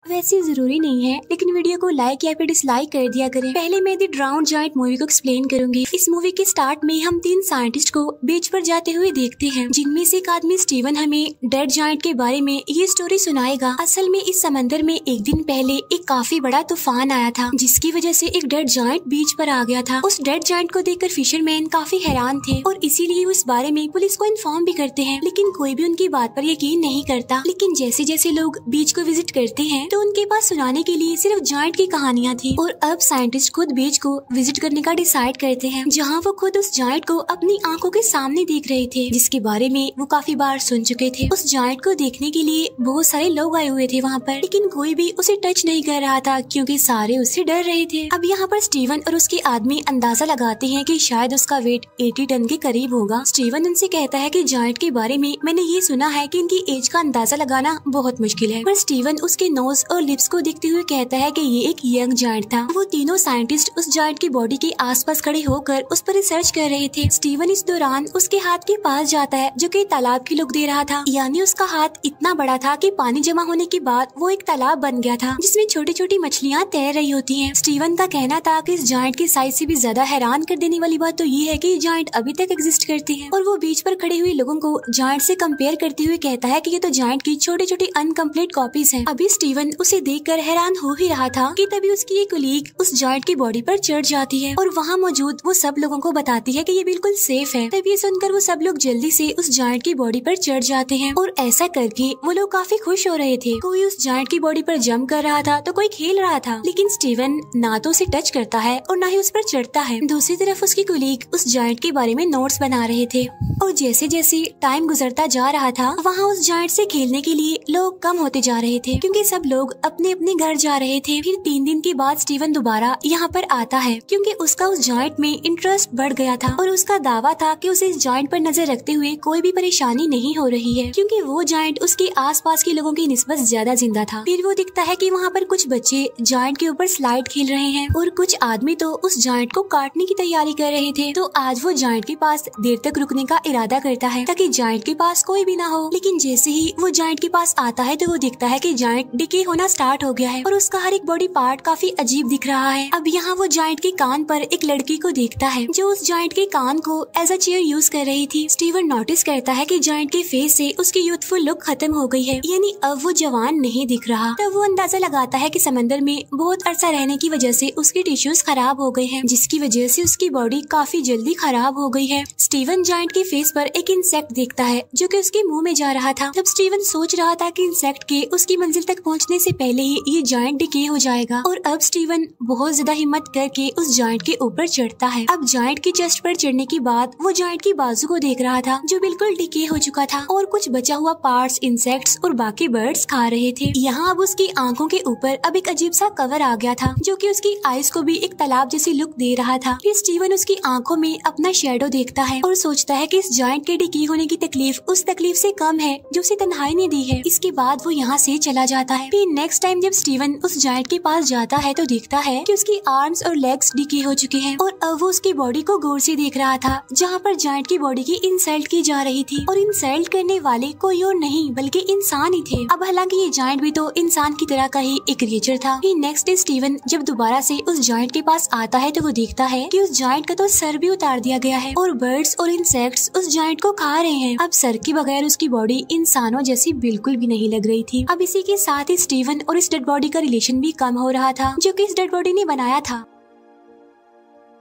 वैसे जरूरी नहीं है, लेकिन वीडियो को लाइक या फिर डिसलाइक कर दिया करें। पहले मैं द ड्राउन्ड जायंट मूवी को एक्सप्लेन करूंगी। इस मूवी के स्टार्ट में हम 3 साइंटिस्ट को बीच पर जाते हुए देखते हैं, जिनमें से एक आदमी स्टीवन हमें डेड जायंट के बारे में ये स्टोरी सुनाएगा। असल में इस समंदर में एक दिन पहले एक काफी बड़ा तूफान आया था, जिसकी वजह से एक डेड जायंट बीच पर आ गया था। उस डेड जायंट को देखकर फिशरमैन काफी हैरान थे और इसीलिए वो इस बारे में पुलिस को इन्फॉर्म भी करते हैं, लेकिन कोई भी उनकी बात पर यकीन नहीं करता। लेकिन जैसे जैसे लोग बीच को विजिट करते हैं तो उनके पास सुनाने के लिए सिर्फ जायंट की कहानियां थी। और अब साइंटिस्ट खुद बीच को विजिट करने का डिसाइड करते हैं, जहां वो खुद उस जायंट को अपनी आंखों के सामने देख रहे थे, जिसके बारे में वो काफी बार सुन चुके थे। उस जायंट को देखने के लिए बहुत सारे लोग आए हुए थे वहाँ पर, लेकिन कोई भी उसे टच नहीं कर रहा था क्योंकि सारे उससे डर रहे थे। अब यहाँ पर स्टीवन और उसके आदमी अंदाजा लगाते हैं कि शायद उसका वेट 80 टन के करीब होगा। स्टीवन उनसे कहता है कि जायंट के बारे में मैंने ये सुना है कि इनकी एज का अंदाजा लगाना बहुत मुश्किल है, पर स्टीवन उसके नोज और लिप्स को देखते हुए कहता है कि ये एक यंग जायंट था। वो तीनों साइंटिस्ट उस जायंट की बॉडी के आसपास खड़े होकर उस पर रिसर्च कर रहे थे। स्टीवन इस दौरान उसके हाथ के पास जाता है, जो कि तालाब की लुक दे रहा था, यानी उसका हाथ इतना बड़ा था कि पानी जमा होने के बाद वो एक तालाब बन गया था, जिसमें छोटी छोटी मछलियाँ तैर रही होती हैं। स्टीवन का कहना था कि इस जायंट की साइज से भी ज्यादा हैरान कर देने वाली बात तो ये है कि जायंट अभी तक एग्जिस्ट करते हैं। और वो बीच पर खड़े हुए लोगों को जायंट से कंपेयर करते हुए कहता है कि ये तो जायंट की छोटी छोटी अनकम्प्लीट कॉपीज हैं। अभी स्टीवन उसे देखकर हैरान हो ही रहा था कि तभी उसकी एक कलीग उस जायंट की बॉडी पर चढ़ जाती है और वहाँ मौजूद वो सब लोगों को बताती है कि ये बिल्कुल सेफ है। तभी सुनकर वो सब लोग जल्दी से उस जायंट की बॉडी पर चढ़ जाते हैं और ऐसा करके वो लोग काफी खुश हो रहे थे। कोई उस जायंट की बॉडी पर जंप कर रहा था तो कोई खेल रहा था, लेकिन स्टीवन ना तो उसे टच करता है और ना ही उस पर चढ़ता है। दूसरी तरफ उसकी कलीग उस जायंट के बारे में नोट्स बना रहे थे और जैसे जैसे टाइम गुजरता जा रहा था, वहाँ उस जायंट से खेलने के लिए लोग कम होते जा रहे थे, क्योंकि सब लोग अपने अपने घर जा रहे थे। फिर 3 दिन के बाद स्टीवन दोबारा यहाँ पर आता है, क्योंकि उसका उस जायंट में इंटरेस्ट बढ़ गया था और उसका दावा था कि उसे इस जायंट पर नजर रखते हुए कोई भी परेशानी नहीं हो रही है, क्योंकि वो जायंट उसके आसपास के लोगों की निस्बत ज्यादा जिंदा था। फिर वो दिखता है कि वहाँ पर कुछ बच्चे जायंट के ऊपर स्लाइड खेल रहे हैं और कुछ आदमी तो उस जायंट को काटने की तैयारी कर रहे थे। तो आज वो जायंट के पास देर तक रुकने का इरादा करता है ताकि जायंट के पास कोई भी ना हो। लेकिन जैसे ही वो जायंट के पास आता है तो वो दिखता है कि जायंट डिके होना स्टार्ट हो गया है और उसका हर एक बॉडी पार्ट काफी अजीब दिख रहा है। अब यहाँ वो जायंट के कान पर एक लड़की को देखता है, जो उस जायंट के कान को एज अ चेयर यूज कर रही थी। स्टीवन नोटिस करता है कि जायंट के फेस से उसकी यूथफुल लुक खत्म हो गई है, यानी अब वो जवान नहीं दिख रहा। तब वो अंदाजा लगाता है कि समंदर में बहुत अरसा रहने की वजह से उसके टिश्यूज खराब हो गए हैं, जिसकी वजह से उसकी बॉडी काफी जल्दी खराब हो गई है। स्टीवन जायंट के फेस पर एक इंसेक्ट देखता है, जो कि उसके मुंह में जा रहा था। तब स्टीवन सोच रहा था कि इंसेक्ट के उसकी मंजिल तक पहुँचने से पहले ही ये जायंट डिके हो जाएगा। और अब स्टीवन बहुत ज्यादा हिम्मत करके उस जायंट के ऊपर चढ़ता है। अब जायंट की चेस्ट पर चढ़ने के बाद वो जायंट की बाजू को देख रहा था, जो बिल्कुल डिके हो चुका था और कुछ बचा हुआ पार्ट्स इंसेक्ट्स और बाकी बर्ड्स खा रहे थे। यहाँ अब उसकी आंखों के ऊपर अब एक अजीब सा कवर आ गया था, जो कि उसकी आईज को भी एक तालाब जैसी लुक दे रहा था। फिर स्टीवन उसकी आंखों में अपना शेडो देखता है और सोचता है कि इस जायंट के डिके होने की तकलीफ उस तकलीफ से कम है जो उसे तन्हाई ने दी है। इसके बाद वो यहाँ से चला जाता है। फिर नेक्स्ट टाइम जब स्टीवन उस जायंट के पास जाता है तो देखता है कि उसकी आर्म्स और लेग्स डिके हो चुके हैं और अब वो उसकी बॉडी को गौर से देख रहा था, जहाँ पर जायंट की बॉडी की इंसल्ट की जा रही थी और इंसल्ट करने वाले कोई और नहीं बल्कि इंसान ही थे। अब हालांकि ये जायंट भी तो इंसान की तरह का ही एक क्रिएचर था। फिर नेक्स्ट डे स्टीवन जब दोबारा से उस जायंट के पास आता है तो वो देखता है कि उस जायंट का तो सर भी उतार दिया गया है और बर्ड्स और इंसेक्ट्स उस जायंट को खा रहे हैं। अब सर के बगैर उसकी बॉडी इंसानों जैसी बिल्कुल भी नहीं लग रही थी। अब इसी के साथ ही स्टीवन और इस डेड बॉडी का रिलेशन भी कम हो रहा था, जो कि इस डेड बॉडी ने बनाया था।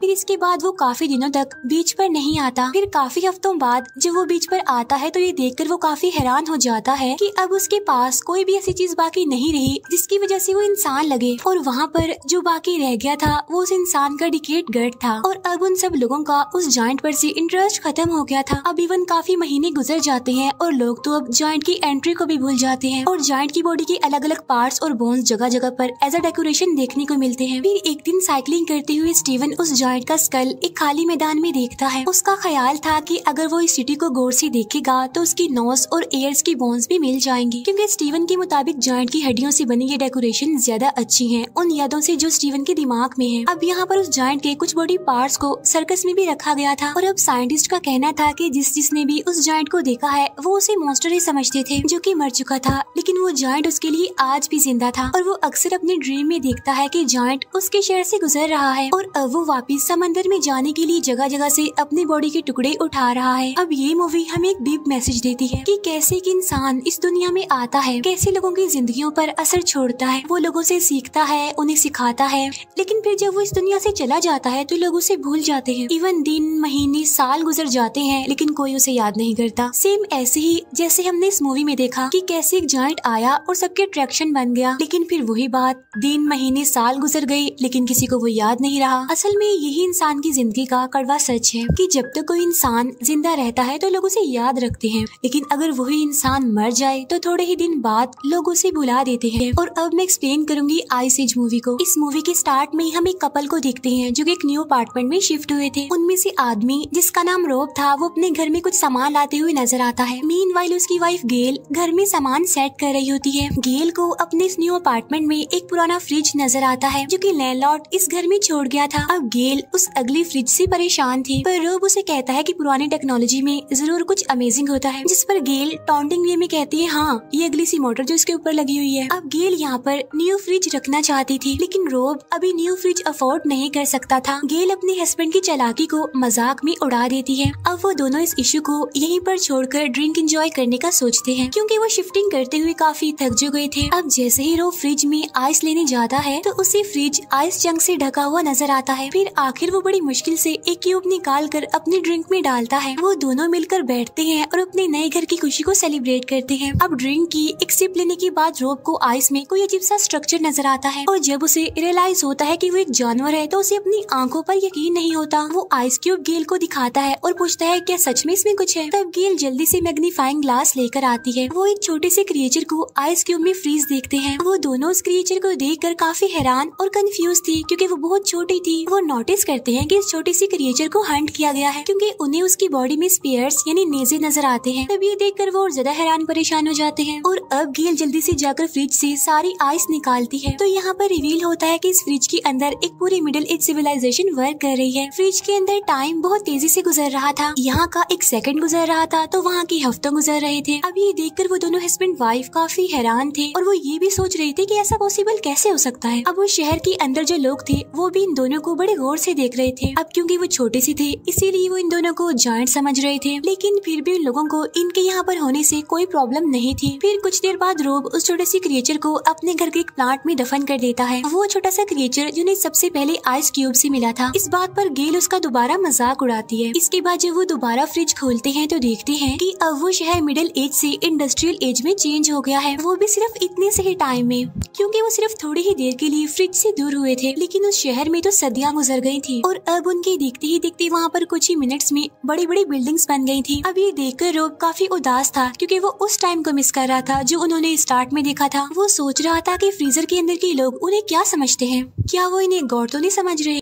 फिर इसके बाद वो काफी दिनों तक बीच पर नहीं आता। फिर काफी हफ्तों बाद जब वो बीच पर आता है तो ये देखकर वो काफी हैरान हो जाता है कि अब उसके पास कोई भी ऐसी चीज बाकी नहीं रही जिसकी वजह से वो इंसान लगे। और वहाँ पर जो बाकी रह गया था वो उस इंसान का डिकेट गट था। और अब उन सब लोगों का उस जायंट पर से इंटरेस्ट खत्म हो गया था। अब इवन काफी महीने गुजर जाते हैं और लोग तो अब जायंट की एंट्री को भी भूल जाते हैं और जायंट की बॉडी के अलग अलग पार्ट्स और बोन्स जगह जगह पर एज अ डेकोरेशन देखने को मिलते हैं। फिर एक दिन साइकिलिंग करते हुए स्टीवन उस जायंट का स्कल एक खाली मैदान में देखता है। उसका ख्याल था कि अगर वो इस सिटी को गौर से देखेगा तो उसकी नोज और एयर्स की बोन्स भी मिल जाएंगी, क्योंकि स्टीवन के मुताबिक जायंट की हड्डियों से बनी ये डेकोरेशन ज्यादा अच्छी है उन यादों से जो स्टीवन के दिमाग में है। अब यहाँ पर उस जायंट के कुछ बॉडी पार्ट्स को सर्कस में भी रखा गया था और अब साइंटिस्ट का कहना था कि जिसने भी उस जायंट को देखा है वो उसे मॉन्स्टर ही समझते थे जो कि मर चुका था, लेकिन वो जायंट उसके लिए आज भी जिंदा था और वो अक्सर अपने ड्रीम में देखता है कि जायंट उसके शहर से गुजर रहा है और अब वो वापस समंदर में जाने के लिए जगह जगह से अपनी बॉडी के टुकड़े उठा रहा है। अब ये मूवी हमें एक डीप मैसेज देती है कि कैसे एक इंसान इस दुनिया में आता है, कैसे लोगों की जिंदगियों पर असर छोड़ता है, वो लोगों से सीखता है, उन्हें सिखाता है, लेकिन फिर जब वो इस दुनिया से चला जाता है तो लोग उसे भूल जाते हैं। इवन दिन, महीने, साल गुजर जाते हैं लेकिन कोई उसे याद नहीं करता। सेम ऐसे ही जैसे हमने इस मूवी में देखा कि कैसे एक जायंट आया और सबके अट्रैक्शन बन गया, लेकिन फिर वही बात, दिन, महीने, साल गुजर गए लेकिन किसी को वो याद नहीं रहा। असल में यही इंसान की जिंदगी का कड़वा सच है कि जब तक कोई इंसान जिंदा रहता है तो लोग उसे याद रखते हैं, लेकिन अगर वही इंसान मर जाए तो थोड़े ही दिन बाद लोग उसे भुला देते हैं। और अब मैं एक्सप्लेन करूंगी आइस एज मूवी को। इस मूवी के स्टार्ट में हम एक कपल को देखते हैं जो कि एक न्यू अपार्टमेंट में शिफ्ट हुए थे। उनमें से आदमी जिसका नाम रोब था वो अपने घर में कुछ सामान लाते हुए नजर आता है। मीनवाइल उसकी वाइफ गेल घर में सामान सेट कर रही होती है। गेल को अपने इस न्यू अपार्टमेंट में एक पुराना फ्रिज नजर आता है जो कि लैंडलॉर्ड इस घर में छोड़ गया था। अब गेल उस अगली फ्रिज से परेशान थी, पर रोब उसे कहता है कि पुरानी टेक्नोलॉजी में जरूर कुछ अमेजिंग होता है, जिस पर गेल टॉन्टिंग वे में कहती है हाँ ये अगली सी मोटर जो इसके ऊपर लगी हुई है। अब गेल यहाँ पर न्यू फ्रिज रखना चाहती थी, लेकिन रोब अभी न्यू फ्रिज अफोर्ड नहीं कर सकता था। गेल अपने हस्बैंड की चालाकी को मजाक में उड़ा देती है। अब वो दोनों इस इशू को यहीं पर छोड़कर ड्रिंक एंजॉय करने का सोचते हैं, क्योंकि वो शिफ्टिंग करते हुए काफी थक जो गए थे। अब जैसे ही रोब फ्रिज में आइस लेने जाता है तो उसे फ्रिज आइस चंक से ढका हुआ नजर आता है। फिर आखिर वो बड़ी मुश्किल से एक क्यूब निकाल कर अपने ड्रिंक में डालता है। वो दोनों मिलकर बैठते हैं और अपने नए घर की खुशी को सेलिब्रेट करते हैं। अब ड्रिंक की एक सिप लेने के बाद रोब को आइस में कोई अजीब सा स्ट्रक्चर नजर आता है और जब उसे रियलाइज होता है कि वो एक जानवर है तो उसे अपनी आंखों पर यकीन नहीं होता। वो आइस क्यूब गेल को दिखाता है और पूछता है क्या सच में इसमें कुछ है। तब गेल जल्दी से मैग्नीफाइंग ग्लास लेकर आती है। वो एक छोटे से क्रिएचर को आइस क्यूब में फ्रीज देखते हैं। वो दोनों उस क्रिएचर को देखकर काफी हैरान और कंफ्यूज थी, क्योंकि वो बहुत छोटी थी। वो नोटिस करते हैं कि इस छोटी सी क्रिएचर को हंट किया गया है, क्योंकि उन्हें उसकी बॉडी में स्पेयर्स यानी नेजे नजर आते हैं। तब ये देखकर वो और ज्यादा हैरान परेशान हो जाते हैं और अब गेल जल्दी से जाकर फ्रिज से सारी आइस निकालती है। तो यहाँ पर रिवील होता है कि इस फ्रिज के अंदर एक पूरी मिडिल एज सिविलाइजेशन वर्क कर रही है। फ्रिज के अंदर टाइम बहुत तेजी से गुजर रहा था। यहाँ का एक सेकंड गुजर रहा था तो वहाँ के हफ्तों गुजर रहे थे। अब ये देखकर वो दोनों हस्बैंड वाइफ काफी हैरान थे और वो ये भी सोच रहे थे कि ऐसा पॉसिबल कैसे हो सकता है। अब उस शहर के अंदर जो लोग थे वो भी इन दोनों को बड़े गौर से देख रहे थे। अब क्योंकि वो छोटे से थे इसीलिए वो इन दोनों को जायंट समझ रहे थे, लेकिन फिर भी उन लोगों को इनके यहाँ पर होने से कोई प्रॉब्लम नहीं थी। फिर कुछ देर बाद रोब उस छोटे सी क्रिएचर को अपने घर के एक प्लांट में दफन कर देता है। वो छोटा सा क्रिएचर जिन्हें सबसे पहले आइस क्यूब से मिला था। इस बात पर गेल उसका दोबारा मजाक उड़ाती है। इसके बाद जब वो दोबारा फ्रिज खोलते हैं तो देखते हैं कि अब वो शहर मिडिल एज से इंडस्ट्रियल एज में चेंज हो गया है। वो भी सिर्फ इतने से ही टाइम में, क्योंकि वो सिर्फ थोड़ी ही देर के लिए फ्रिज से दूर हुए थे, लेकिन उस शहर में तो सदियां गुजर गई थी और अब उनके देखते ही देखते वहाँ पर कुछ ही मिनट्स में बड़ी बड़ी बिल्डिंग्स बन गई थी। अब ये देखकर रोब काफी उदास था, क्योंकि वो उस टाइम को मिस कर रहा था जो उन्होंने स्टार्ट में देखा था। वो सोच रहा था कि फ्रीजर के अंदर के लोग उन्हें क्या समझते हैं, क्या वो इन्हें गौर तो नहीं समझ रहे।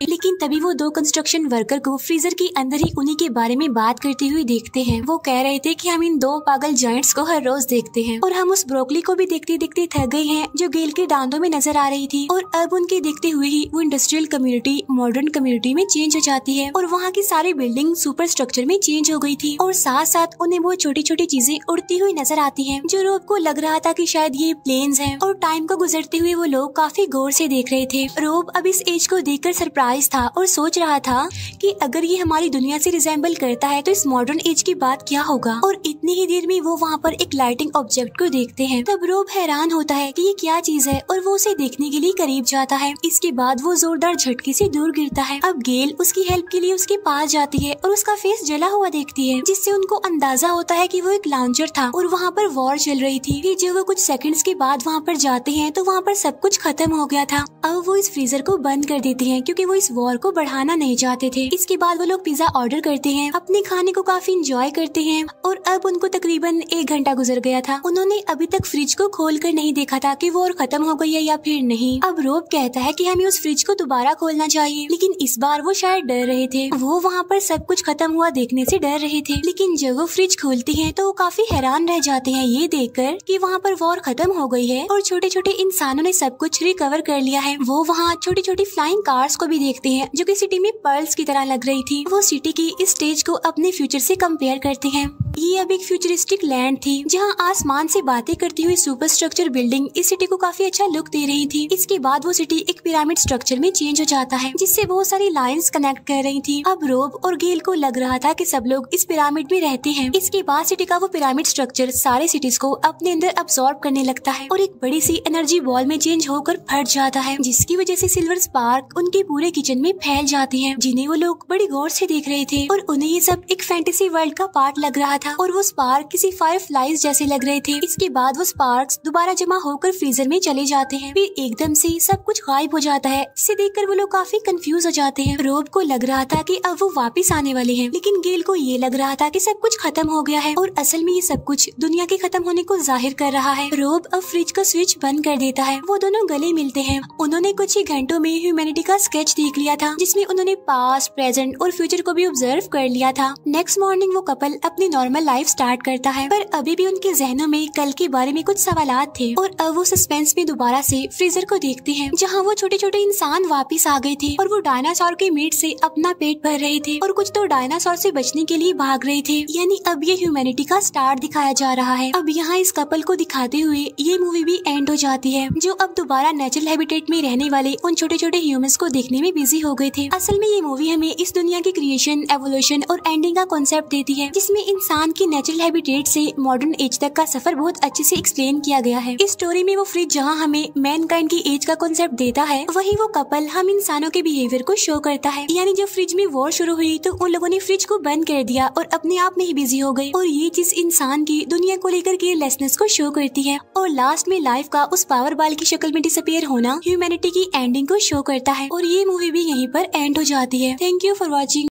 लेकिन तभी वो दो कंस्ट्रक्शन वर्कर को फ्रीजर के अंदर ही उन्हीं के बारे में बात करते हुए देखते हैं। वो कह रहे थे कि हम इन दो पागल जायंट्स को हर रोज देखते हैं और हम उस ब्रोकली को भी देखते देखते थक गए हैं जो गेल के दांतों में नजर आ रही थी। और अब उनके देखते हुए ही वो इंडस्ट्रियल कम्युनिटी मॉडर्न कम्युनिटी में चेंज हो जाती है और वहाँ की सारी बिल्डिंग सुपर स्ट्रक्चर में चेंज हो गई थी और साथ साथ उन्हें वो छोटी छोटी चीजें उड़ती हुई नजर आती है, जो रोब को लग रहा था कि शायद ये प्लेन्स हैं। और टाइम को गुजरते हुए वो लोग काफी गौर से देख रहे थे। रोब अब इस एज को देखकर सरप्राइज था और सोच रहा था कि अगर ये हमारी दुनिया से रिजेंबल करता है तो इस मॉडर्न एज की बात क्या होगा। और इतनी ही देर में वो वहाँ पर एक लाइटिंग ऑब्जेक्ट को देखते हैं। तब रोब हैरान होता है कि ये क्या चीज है और वो उसे देखने के लिए करीब जाता है। इसके बाद वो जोरदार झटके से दूर गिरता है। अब गेल उसकी हेल्प के लिए उसके पास जाती है और उसका फेस जला हुआ देखती है, जिससे उनको अंदाजा होता है कि वो एक लॉन्चर था और वहाँ पर वॉर चल रही थी। फिर जब वो कुछ सेकंड्स के बाद वहाँ पर जाते हैं तो वहाँ पर सब कुछ खत्म हो गया था। अब वो इस फ्रीजर को बंद कर देते हैं, क्योंकि वो इस वॉर को बढ़ाना नहीं चाहते थे। इसके बाद वो लोग पिज्जा ऑर्डर करते हैं, अपने खाने को काफी इंजॉय करते हैं और अब उनको तकरीबन 1 घंटा गुजर गया था। उन्होंने अभी तक फ्रिज को खोल कर नहीं देखा था कि वॉर खत्म हो गई है या फिर नहीं। अब रोब कहता है कि हमें उस फ्रिज को दोबारा खोलना चाहिए, लेकिन इस बार वो शायद डर रहे थे। वो वहाँ पर सब कुछ खत्म हुआ देखने से डर रहे थे, लेकिन जब वो फ्रिज खोलते हैं तो वो काफी हैरान रह जाते हैं ये देखकर कि वहाँ पर वॉर खत्म हो गई है और छोटे छोटे इंसानों ने सब कुछ रिकवर कर लिया है। वो वहाँ छोटी छोटी फ्लाइंग कार्स को भी देखते हैं जो कि सिटी में पर्ल्स की तरह लग रही थी। वो सिटी की इस स्टेज को अपने फ्यूचर से कंपेयर करते हैं। ये अब एक फ्यूचरिस्टिक लैंड थी जहाँ आसमान से बातें करती हुई सुपर स्ट्रक्चर बिल्डिंग इस सिटी को काफी अच्छा लुक दे रही थी। इसके बाद वो सिटी एक पिरामिड स्ट्रक्चर में चेंज हो जाता है जिससे बहुत सारी लाइंस कनेक्ट कर रही थी। अब रोब और गेल को लग रहा था कि सब लोग इस पिरामिड में रहते हैं। इसके बाद सिटी का वो पिरामिड स्ट्रक्चर सारे सिटीज को अपने अंदर अब्सॉर्ब करने लगता है और एक बड़ी सी एनर्जी बॉल में चेंज होकर फट जाता है, जिसकी वजह से सिल्वर स्पार्क उनके पूरे किचन में फैल जाती है, जिन्हें वो लोग बड़ी गौर से देख रहे थे और उन्हें ये सब एक फैंटेसी वर्ल्ड का पार्ट लग रहा था और वो स्पार्क किसी फायरफ्लाइज जैसे लग रहे थे। इसके बाद वो स्पार्क्स दोबारा जमा होकर फ्रीजर में चले जाते हैं, फिर एकदम से सब कुछ गायब हो जाता है। इसे देखकर वो लोग काफी कंफ्यूज हो जाते हैं। रोब को लग रहा था कि अब वो वापस आने वाले हैं, लेकिन गेल को ये लग रहा था कि सब कुछ खत्म हो गया है और असल में ये सब कुछ दुनिया के खत्म होने को जाहिर कर रहा है। रोब अब फ्रिज का स्विच बंद कर देता है। वो दोनों गले मिलते हैं। उन्होंने कुछ ही घंटों में ह्यूमैनिटी का स्केच देख लिया था जिसमें उन्होंने पास्ट, प्रेजेंट और फ्यूचर को भी ऑब्जर्व कर लिया था। नेक्स्ट मॉर्निंग वो कपल अपनी नॉर्मल लाइफ स्टार्ट करता है, पर अभी भी उनके जहनों में कल के बारे में कुछ सवालात थे और अब वो सस्पेंस में दोबारा से फ्रीजर को देखते हैं जहाँ वो छोटे छोटे इंसान वापिस आ गए थे और वो डायनासोर के मीट से अपना पेट भर रहे थे और कुछ तो डायनासोर से बचने के लिए भाग रहे थे। यानी अब ये ह्यूमैनिटी का स्टार्ट दिखाया जा रहा है। अब यहाँ इस कपल को दिखाते हुए ये मूवी भी एंड हो जाती है, जो अब दोबारा नेचुरल हैबिटेट में रहने वाले उन छोटे छोटे ह्यूमंस को देखने में बिजी हो गए थे। असल में ये मूवी हमें इस दुनिया की क्रिएशन, एवोल्यूशन और एंडिंग का कॉन्सेप्ट देती है, जिसमें इंसान की नेचुरल हैबिटेट से मॉडर्न एज तक का सफर बहुत अच्छे से एक्सप्लेन किया गया है। इस स्टोरी में वो फ्रिज जहाँ हमें मैनकाइंड की एज का कॉन्सेप्ट देता है, वही वो कपल हम इंसानों के बिहेवियर को शो करता है। यानी जब फ्रिज में वॉर शुरू हुई तो उन लोगों ने फ्रिज को बंद कर दिया और अपने आप में ही बिजी हो गए और ये चीज इंसान की दुनिया को लेकर केयरलेसनेस को शो करती है और लास्ट में लाइफ का उस पावर बाल की शक्ल में डिसअपीयर होना ह्यूमैनिटी की एंडिंग को शो करता है और ये मूवी भी यहीं पर एंड हो जाती है। Thank you for watching.